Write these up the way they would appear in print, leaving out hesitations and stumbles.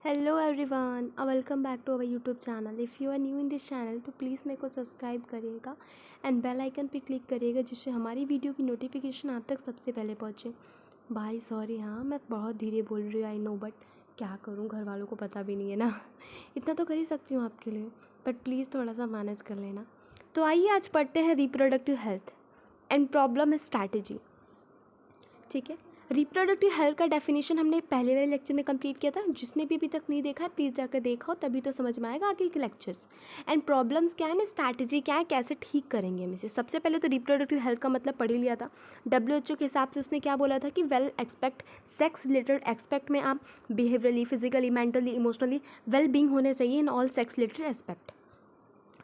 Hello everyone, welcome back to our YouTube channel. If you are new in this channel तो please मेरे को subscribe करिएगा and bell icon पे click करिएगा, जिससे हमारी वीडियो की नोटिफिकेशन आप तक सबसे पहले पहुंचे। भाई सॉरी, हाँ मैं बहुत धीरे बोल रही हूँ, आई नो, बट क्या करूँ, घर वालों को पता भी नहीं है ना। इतना तो कर ही सकती हूँ आपके लिए, बट प्लीज़ थोड़ा सा मैनेज कर लेना। तो आइए आज पढ़ते हैं reproductive health and problem strategy. ठीक है, रिप्रोडक्टिव हेल्थ का डेफिनेशन हमने पहले वाले लेक्चर में कंप्लीट किया था। जिसने भी अभी तक नहीं देखा है प्लीज़ जाकर देखा हो, तभी तो समझ में आएगा आगे के लेक्चर्स। एंड प्रॉब्लम्स क्या है ना, स्ट्रैटेजी क्या है, कैसे ठीक करेंगे हम इसे। सबसे पहले तो रिप्रोडक्टिव हेल्थ का मतलब पढ़ ही लिया था। WHO के हिसाब से उसने क्या बोला था कि well expect sex related expect में आप behaviourally, physically, mentally, emotionally well being होने चाहिए in all sex related aspect,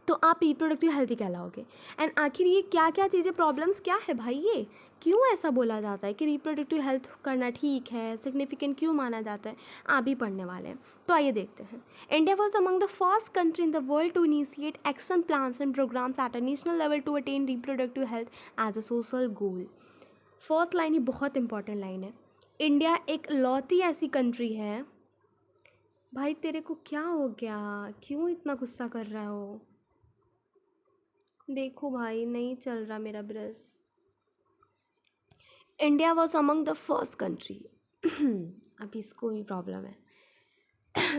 तो आप रिप्रोडक्टिव हेल्थी कहलाओगे। एंड आखिर ये क्या क्या चीज़ें, प्रॉब्लम्स क्या है भाई, ये क्यों ऐसा बोला जाता है कि रिप्रोडक्टिव हेल्थ करना ठीक है, सिग्निफिकेंट क्यों माना जाता है, आप भी पढ़ने वाले हैं। तो आइए देखते हैं। India was among the first country in the world to initiate action plans and programmes at a national level to attain reproductive health as a social goal. First line ही बहुत इंपॉर्टेंट लाइन है। India एक लौती ऐसी country है। भाई तेरे को क्या हो गया, क्यों इतना गुस्सा कर रहा हो? देखो भाई, नहीं चल रहा मेरा brush. India was among the first country. अब इसको भी प्रॉब्लम है।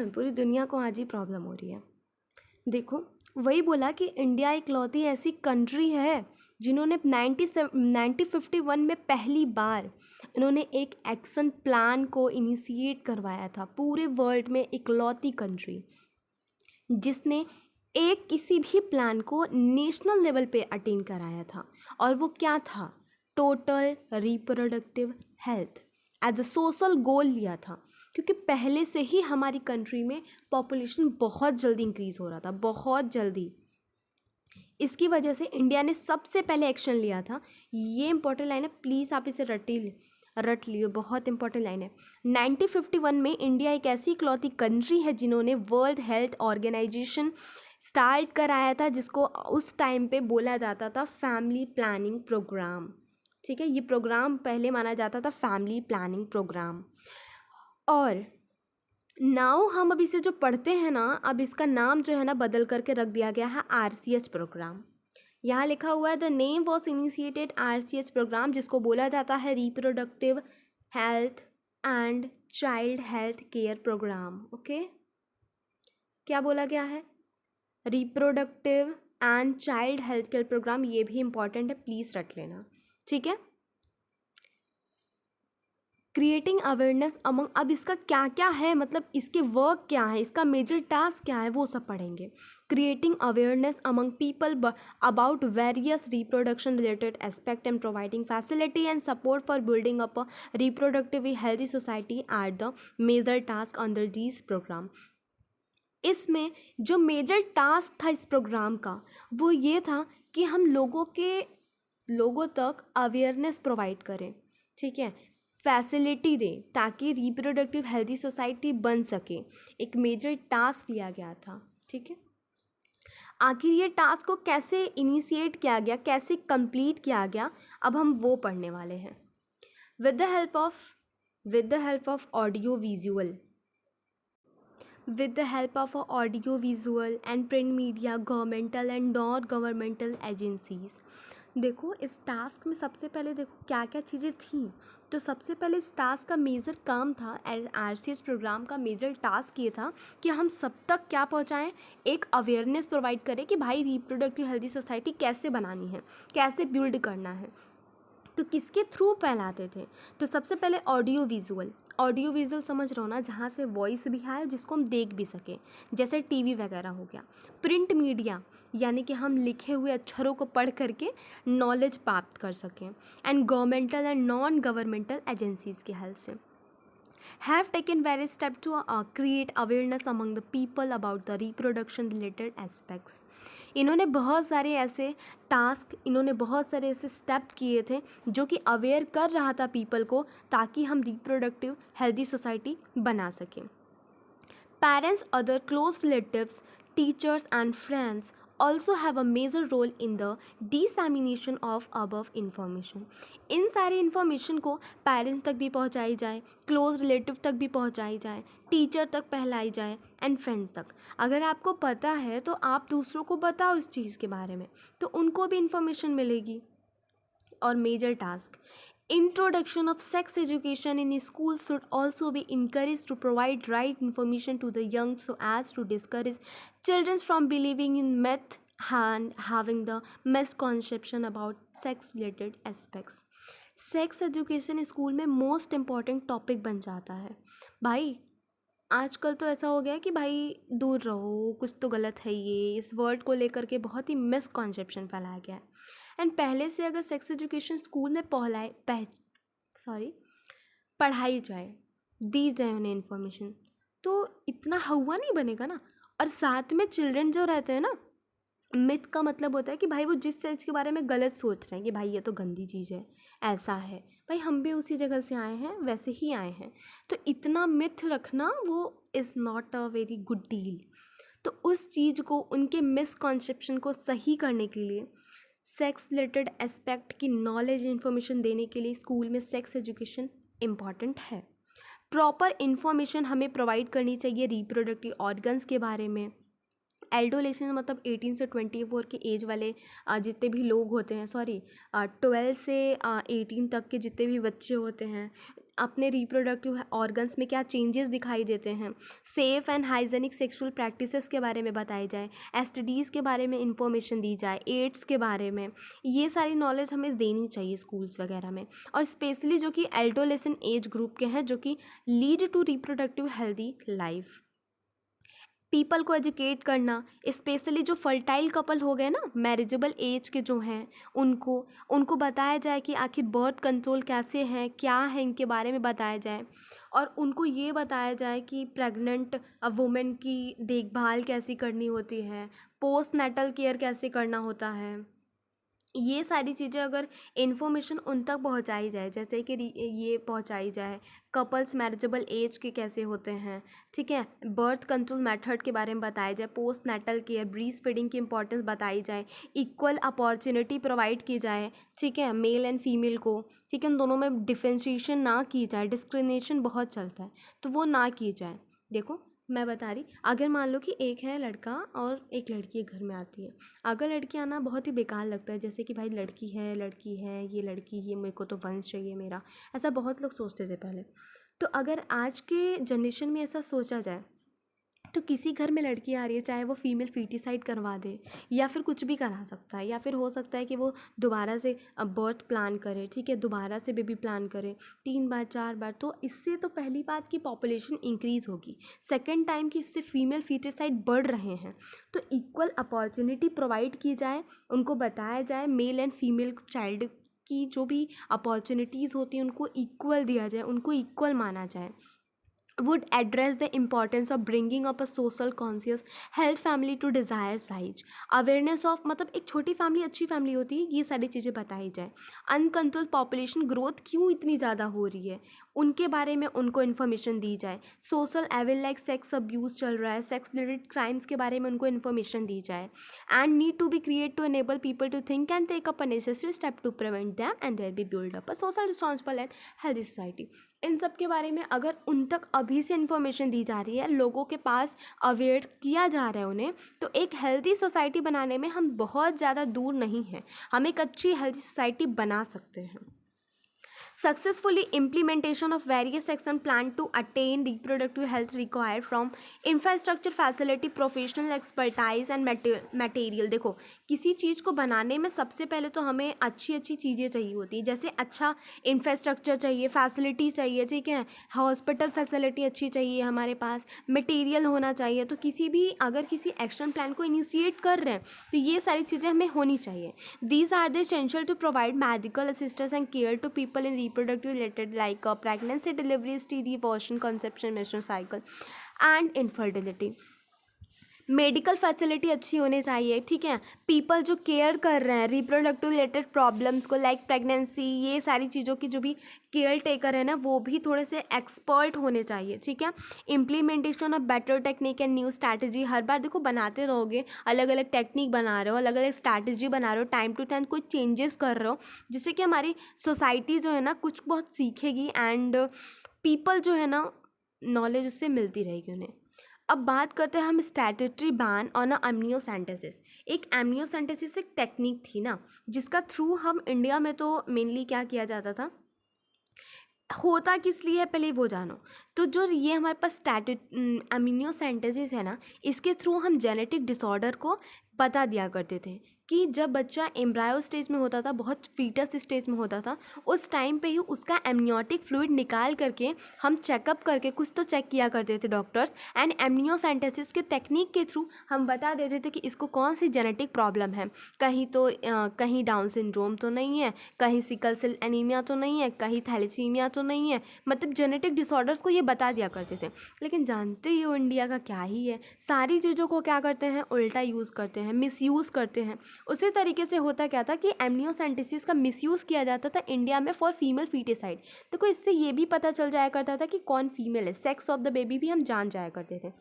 पूरी दुनिया को आज ही प्रॉब्लम हो रही है। देखो, वही बोला कि इंडिया एक लौती ऐसी कंट्री है जिन्होंने 1951 में पहली बार इन्होंने एक एक्शन प्लान को इनिशिएट करवाया था। पूरे वर्ल्ड में एक लौती कंट्री जिसने एक किसी भी प्लान को नेशनल लेवल पे अटेन कराया था। और वो क्या था? Total reproductive health as a social goal लिया था। क्योंकि पहले से ही हमारी कंट्री में पॉपुलेशन बहुत जल्दी इंक्रीज़ हो रहा था, बहुत जल्दी। इसकी वजह से इंडिया ने सबसे पहले एक्शन लिया था। ये इंपॉर्टेंट लाइन है, प्लीज़ आप इसे रट लियो, बहुत इंपॉर्टेंट लाइन है। 1951 में इंडिया एक ऐसी इकलौती कंट्री है जिन्होंने वर्ल्ड हेल्थ ऑर्गेनाइजेशन स्टार्ट कराया था, जिसको उस टाइम पे बोला जाता था फैमिली प्लानिंग प्रोग्राम। ठीक है, ये प्रोग्राम पहले माना जाता था फैमिली प्लानिंग प्रोग्राम। और नाउ हम अब इसे जो पढ़ते हैं ना, अब इसका नाम जो है ना बदल करके रख दिया गया है RCH प्रोग्राम। यहाँ लिखा हुआ है the name was initiated RCH programme, जिसको बोला जाता है reproductive health and child health care programme. Okay, क्या बोला गया है? Reproductive and child health care programme. ये भी इंपॉर्टेंट है, प्लीज़ रट लेना। ठीक है, क्रिएटिंग अवेयरनेस अमंग, अब इसका क्या क्या है, मतलब इसके वर्क क्या है, इसका मेजर टास्क क्या है, वो सब पढ़ेंगे। Creating awareness among people about various reproduction related aspect and providing facility and support for building up a reproductively healthy society at the major task under this programme. इसमें जो मेजर टास्क था इस programme का, वो ये था कि हम लोगों तक अवेयरनेस प्रोवाइड करें। ठीक है, फैसिलिटी दें ताकि रिप्रोडक्टिव हेल्थी सोसाइटी बन सके। एक मेजर टास्क लिया गया था। ठीक है, आखिर ये टास्क को कैसे इनिशिएट किया गया, कैसे कंप्लीट किया गया, अब हम वो पढ़ने वाले हैं। With the help of audio visual, with the help of audio visual and print media, governmental and non governmental agencies। देखो, इस टास्क में सबसे पहले देखो क्या क्या चीज़ें थी। तो सबसे पहले इस टास्क का मेजर काम था, RCH प्रोग्राम का मेजर टास्क ये था कि हम सब तक क्या पहुंचाएं, एक अवेयरनेस प्रोवाइड करें कि भाई रिप्रोडक्टिव हेल्थी सोसाइटी कैसे बनानी है, कैसे बिल्ड करना है। तो किसके थ्रू फैलाते थे? तो सबसे पहले ऑडियो विजुअल समझ रहे हो ना, जहाँ से वॉइस भी आए, जिसको हम देख भी सकें, जैसे टीवी वगैरह हो गया। प्रिंट मीडिया, यानी कि हम लिखे हुए अक्षरों को पढ़ करके नॉलेज प्राप्त कर सकें। And governmental and non governmental agencies की हेल्प से have taken various steps to create awareness among the people about the reproduction related aspects। इन्होंने बहुत सारे ऐसे टास्क, इन्होंने बहुत सारे ऐसे स्टेप किए थे जो कि अवेयर कर रहा था पीपल को, ताकि हम रिप्रोडक्टिव हेल्दी सोसाइटी बना सकें। Parents, other close relatives, teachers and friends also have a major role in the dissemination of above information. इन सारी इन्फॉर्मेशन को पेरेंट्स तक भी पहुंचाई जाए, क्लोज रिलेटिव तक भी पहुंचाई जाए, टीचर तक फैलाई जाए एंड फ्रेंड्स तक. अगर आपको पता है तो आप दूसरों को बताओ इस चीज़ के बारे में, तो उनको भी इन्फॉर्मेशन मिलेगी. और major task, introduction of sex education in schools should also be encouraged to provide right information to the young so as to discourage children from believing in myth and having the misconception about sex related aspects. Sex education school में most important topic बन जाता है. भाई आजकल तो ऐसा हो गया है कि भाई दूर रहो, कुछ तो गलत है, ये इस वर्ड को लेकर के बहुत ही मिसकॉन्सेप्शन फैलाया गया है. एंड पहले से अगर सेक्स एजुकेशन स्कूल में पढ़ाई जाए, दी जाए उन्हें इन्फॉर्मेशन, तो इतना हवा नहीं बनेगा ना. और साथ में चिल्ड्रन जो रहते हैं ना, मिथ का मतलब होता है कि भाई वो जिस चीज़ के बारे में गलत सोच रहे हैं कि भाई ये तो गंदी चीज़ है, ऐसा है, भाई हम भी उसी जगह से आए हैं, वैसे ही आए हैं, तो इतना मिथ रखना वो is not a very good deal. तो उस चीज़ को, उनके मिसकॉन्सेप्शन को सही करने के लिए, सेक्स रिलेटेड एस्पेक्ट की नॉलेज इन्फॉर्मेशन देने के लिए स्कूल में सेक्स एजुकेशन इम्पॉर्टेंट है. प्रॉपर इन्फॉर्मेशन हमें प्रोवाइड करनी चाहिए रिप्रोडक्टिव ऑर्गन्स के बारे में. एडोलेशन मतलब 18 से 24 के एज वाले जितने भी लोग होते हैं, 12 से 18 तक के जितने भी बच्चे होते हैं, अपने रिप्रोडक्टिव ऑर्गन्स में क्या चेंजेस दिखाई देते हैं. Safe and hygienic sexual practices के बारे में बताई जाए, एसटीडीज़ के बारे में इंफॉर्मेशन दी जाए, एड्स के बारे में. ये सारी नॉलेज हमें देनी चाहिए स्कूल्स वगैरह में. और स्पेशली जो कि एडोलेशन एज ग्रुप के हैं, जो कि lead to reproductive healthy life. People को एजुकेट करना, स्पेशली जो फर्टाइल कपल हो गए ना, मैरिजेबल एज के जो हैं, उनको बताया जाए कि आखिर बर्थ कंट्रोल कैसे हैं, क्या है, इनके बारे में बताया जाए. और उनको ये बताया जाए कि प्रेग्नेंट वुमेन की देखभाल कैसी करनी होती है, पोस्ट नेटल केयर कैसे करना होता है. ये सारी चीज़ें अगर इन्फॉर्मेशन उन तक पहुंचाई जाए, जैसे कि ये पहुंचाई जाए कपल्स मैरिजेबल एज के कैसे होते हैं, ठीक है, बर्थ कंट्रोल मेथड के बारे में बताया जाए, postnatal care, breastfeeding की इंपॉर्टेंस बताई जाए, इक्वल अपॉर्चुनिटी प्रोवाइड की जाए, ठीक है, मेल एंड फीमेल को, ठीक है, उन दोनों में डिफ्रेंशिएशन ना की जाए, डिस्क्रिमिनेशन बहुत चलता है तो वो ना की जाए. देखो मैं बता रही, अगर मान लो कि एक है लड़का और एक लड़की घर में आती है. अगर लड़की आना बहुत ही बेकार लगता है, जैसे कि भाई लड़की है, ये लड़की, ये मेरे को तो वंश चाहिए मेरा, ऐसा बहुत लोग सोचते थे पहले. तो अगर आज के जनरेशन में ऐसा सोचा जाए, तो किसी घर में लड़की आ रही है, चाहे वो फीमेल फीटिसाइड करवा दे या फिर कुछ भी करा सकता है, या फिर हो सकता है कि वो दोबारा से बर्थ प्लान करे, ठीक है, दोबारा से बेबी प्लान करे 3 बार 4 बार, तो इससे तो पहली बात की पॉपुलेशन इंक्रीज़ होगी, सेकंड टाइम कि इससे फीमेल फीटिसाइड बढ़ रहे हैं. तो इक्वल अपॉर्चुनिटी प्रोवाइड की जाए, उनको बताया जाए मेल एंड फीमेल चाइल्ड की जो भी अपॉर्चुनिटीज़ होती हैं उनको इक्वल दिया जाए, उनको इक्वल माना जाए. would address the importance of bringing up a social conscious health family to desire size. Awareness of मतलब एक छोटी फैमिली अच्छी फैमिली होती है, ये सारी चीज़ें बताई जाए. अनकंट्रोल पॉपुलेशन ग्रोथ क्यों इतनी ज़्यादा हो रही है, उनके बारे में उनको इन्फॉर्मेशन दी जाए. Social evil like sex abuse चल रहा है, सेक्स रिलेटेड क्राइम्स के बारे में उनको इन्फॉर्मेशन दी जाए. And need to be create to enable people to think and take up a necessary step to prevent them and there be build up a social responsible and healthy society. इन सब के बारे में अगर उन तक अभी से इन्फॉर्मेशन दी जा रही है, लोगों के पास अवेयर किया जा रहा है उन्हें, तो एक हेल्दी सोसाइटी बनाने में हम बहुत ज़्यादा दूर नहीं हैं, हम एक अच्छी हेल्दी सोसाइटी बना सकते हैं. Successfully implementation of various action plan to attain reproductive health required from infrastructure facility professional expertise and material. देखो किसी चीज़ को बनाने में सबसे पहले तो हमें अच्छी अच्छी चीज़ें चाहिए होती है, जैसे अच्छा इंफ्रास्ट्रक्चर चाहिए, फैसिलिटी चाहिए, ठीक है, हॉस्पिटल फैसिलिटी अच्छी चाहिए, हमारे पास मटेरियल होना चाहिए. तो किसी भी अगर किसी एक्शन प्लान को इनिशिएट कर रहे हैं तो ये सारी चीज़ें हमें होनी चाहिए. These are the essential to provide medical assistance and care to people in reproductive related like pregnancy, delivery, STD, abortion, conception, menstrual cycle and infertility. Medical facility अच्छी होनी चाहिए, ठीक है। पीपल जो केयर कर रहे हैं रिप्रोडक्टिव रिलेटेड प्रॉब्लम्स को, लाइक प्रेगनेंसी, ये सारी चीज़ों की जो भी केयर टेकर है ना, वो भी थोड़े से एक्सपर्ट होने चाहिए, ठीक है। Implementation of better technique and new strategy, हर बार देखो बनाते रहोगे, अलग अलग टेक्निक बना रहे हो, अलग अलग स्ट्रैटेजी बना रहे हो, टाइम टू टाइम कोई चेंजेस कर रहे हो, जिससे कि हमारी सोसाइटी जो है ना कुछ बहुत सीखेगी एंड पीपल जो है ना नॉलेज उससे मिलती रहेगी उन्हें। अब बात करते हैं हम statutory ban on a amniocentesis. एक एमनियोसेंटेसिस एक टेक्निक थी ना, जिसका थ्रू हम इंडिया में तो मेनली क्या किया जाता था, होता किस लिए है पहले वो जानो। तो जो ये हमारे पास एमनियोसेंटेसिस है ना, इसके थ्रू हम जेनेटिक डिसऑर्डर को बता दिया करते थे कि जब बच्चा एम्ब्रायो स्टेज में होता था, बहुत फीटस स्टेज में होता था, उस टाइम पे ही उसका एमनियोटिक फ्लूइड निकाल करके हम चेकअप करके कुछ तो चेक किया करते थे डॉक्टर्स, एंड एमनियोसेंटेसिस के टेक्निक के थ्रू हम बता देते थे कि इसको कौन सी जेनेटिक प्रॉब्लम है, कहीं तो कहीं डाउन सिंड्रोम तो नहीं है, कहीं सिकल सेल एनीमिया तो नहीं है, कहीं थैलेसीमिया तो नहीं है, मतलब जेनेटिक डिसऑर्डर्स को ये बता दिया करते थे। लेकिन जानते ही हो इंडिया का क्या ही है, सारी चीज़ों को क्या करते हैं, उल्टा यूज़ करते हैं, मिसयूज़ करते हैं। उसी तरीके से होता क्या था कि एमनियोसेंटेसिस का मिसयूज़ किया जाता था इंडिया में फॉर फीमेल फीटिसाइड। देखो इससे ये भी पता चल जाया करता था कि कौन फीमेल है, सेक्स ऑफ द बेबी भी हम जान जाया करते थे,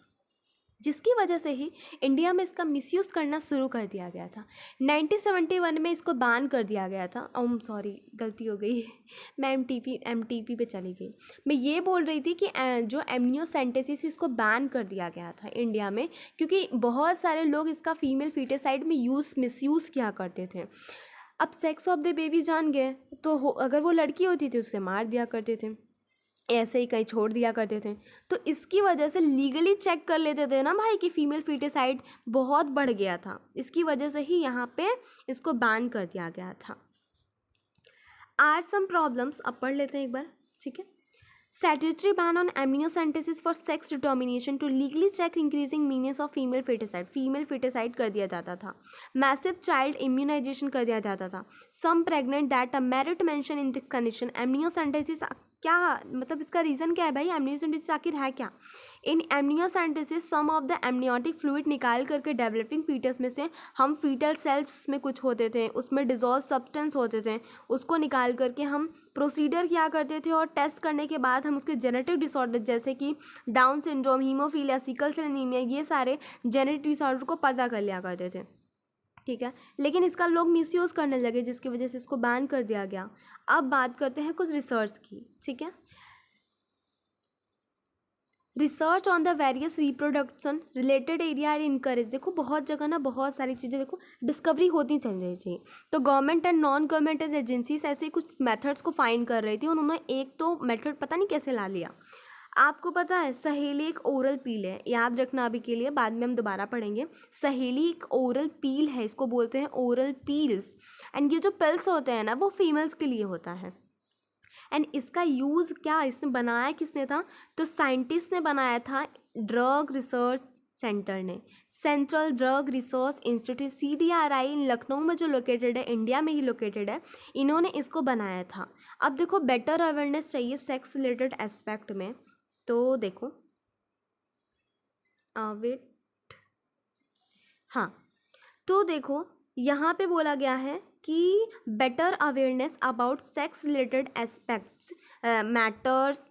जिसकी वजह से ही इंडिया में इसका मिसयूज़ करना शुरू कर दिया गया था। 1971 में इसको बैन कर दिया गया था। सॉरी गलती हो गई मैं एमटीपी पे चली गई। मैं ये बोल रही थी कि जो एमनियोसेंटेसिस इसको बैन कर दिया गया था इंडिया में, क्योंकि बहुत सारे लोग इसका फीमेल फीटिसाइड में मिसयूज़ किया करते थे। अब सेक्स ऑफ द बेबी जान गए तो अगर वो लड़की होती थी उसे मार दिया करते थे, ऐसे ही कहीं छोड़ दिया करते थे। तो इसकी वजह से लीगली चेक कर लेते थे ना भाई कि फीमेल फीटिसाइड बहुत बढ़ गया था, इसकी वजह से ही यहाँ पे इसको बैन कर दिया गया था। आर सम प्रॉब्लम्स अब पढ़ लेते हैं एक बार, ठीक है। Statutory ban on amniocentesis for sex determination to legally check increasing menace of female foeticide कर दिया जाता था। मैसिव चाइल्ड इम्यूनाइजेशन कर दिया जाता था। Some pregnant that a merit mention in this condition amniocentesis, क्या मतलब इसका रीज़न क्या है भाई, एमनियोसेंटेसिस आखिर है क्या। In amniocentesis some of the amniotic fluid निकाल करके डेवलपिंग फीटस में से हम फीटल सेल्स में कुछ होते थे, उसमें डिजॉल्व सब्सटेंस होते थे, उसको निकाल करके हम प्रोसीजर किया करते थे और टेस्ट करने के बाद हम उसके जेनेटिक डिसऑर्डर जैसे कि Down syndrome, haemophilia, sickle cell anaemia, ये सारे जेनेटिक डिसऑर्डर को पता कर लिया करते थे, ठीक है। लेकिन इसका लोग मिसयूज़ करने लगे, जिसकी वजह से इसको बैन कर दिया गया। अब बात करते हैं कुछ रिसर्च की, ठीक है। Research on the various reproduction related area and encourage, देखो बहुत जगह ना बहुत सारी चीज़ें देखो डिस्कवरी होती चल रही थी। तो government and non governmental agencies ऐसे कुछ मेथड्स को फाइंड कर रही थी। उन्होंने एक तो मेथड पता नहीं कैसे ला लिया। आपको पता है सहेली एक ओरल पील है, याद रखना अभी के लिए, बाद में हम दोबारा पढ़ेंगे। सहेली एक ओरल पील है, इसको बोलते हैं ओरल पील्स। एंड ये जो पिल्स होते हैं ना वो फीमेल्स के लिए होता है। एंड इसका यूज़ क्या, इसने बनाया किसने था, तो साइंटिस्ट ने बनाया था ड्रग रिसर्च सेंटर ने, central drug research institute CDRI Lucknow में जो लोकेटेड है, इंडिया में ही लोकेटेड है, इन्होंने इसको बनाया था। अब देखो बेटर अवेयरनेस चाहिए सेक्स रिलेटेड एस्पेक्ट में, तो देखो वेट, हाँ, तो देखो यहाँ पे बोला गया है कि better awareness about sex related aspects matters,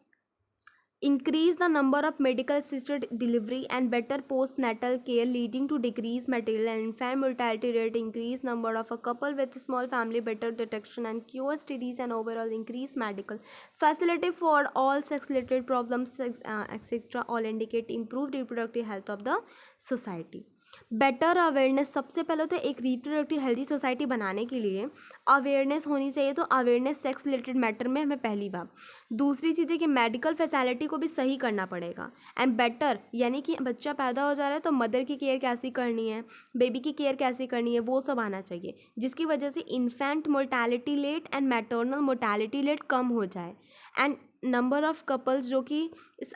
increase the number of medical assisted delivery and better postnatal care leading to decreased maternal and infant mortality rate, increase number of a couple with small family, better detection and cure studies, and overall increase medical facility for all sex related problems, etc. all indicate improved reproductive health of the society. Better awareness, सबसे पहले तो एक reproductive healthy society बनाने के लिए awareness होनी चाहिए। तो अवेयरनेस सेक्स रिलेटेड मैटर में हमें पहली बात। दूसरी चीज़ है कि मेडिकल फैसिलिटी को भी सही करना पड़ेगा। एंड बेटर यानी कि बच्चा पैदा हो जा रहा है तो मदर की केयर कैसी करनी है, बेबी की केयर कैसी करनी है, वो सब आना चाहिए, जिसकी वजह से infant mortality rate and maternal mortality rate कम हो जाए। एंड नंबर ऑफ़ कपल्स जो कि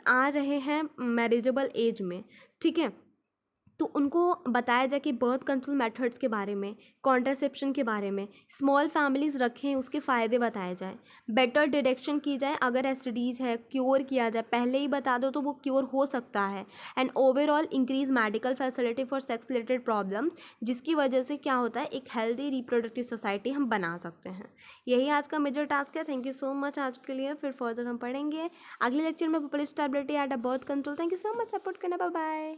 आ रहे हैं मैरिजेबल एज में, ठीक है, तो उनको बताया जाए कि बर्थ कंट्रोल मेथड्स के बारे में, कॉन्ट्रासेप्शन के बारे में, स्मॉल फैमिलीज़ रखें उसके फ़ायदे बताए जाए, बेटर डिटेक्शन की जाए, अगर एसटीडीज़ है क्योर किया जाए, पहले ही बता दो तो वो क्योर हो सकता है। And overall increase medical facility for sex related problems, जिसकी वजह से क्या होता है, एक हेल्दी रिप्रोडक्टिव सोसाइटी हम बना सकते हैं। यही आज का मेजर टास्क है। थैंक यू सो मच आज के लिए, फिर फर्दर हम पढ़ेंगे अगले लेक्चर में popular stability at a birth control. Thank you so much, support करना, बाय बाय।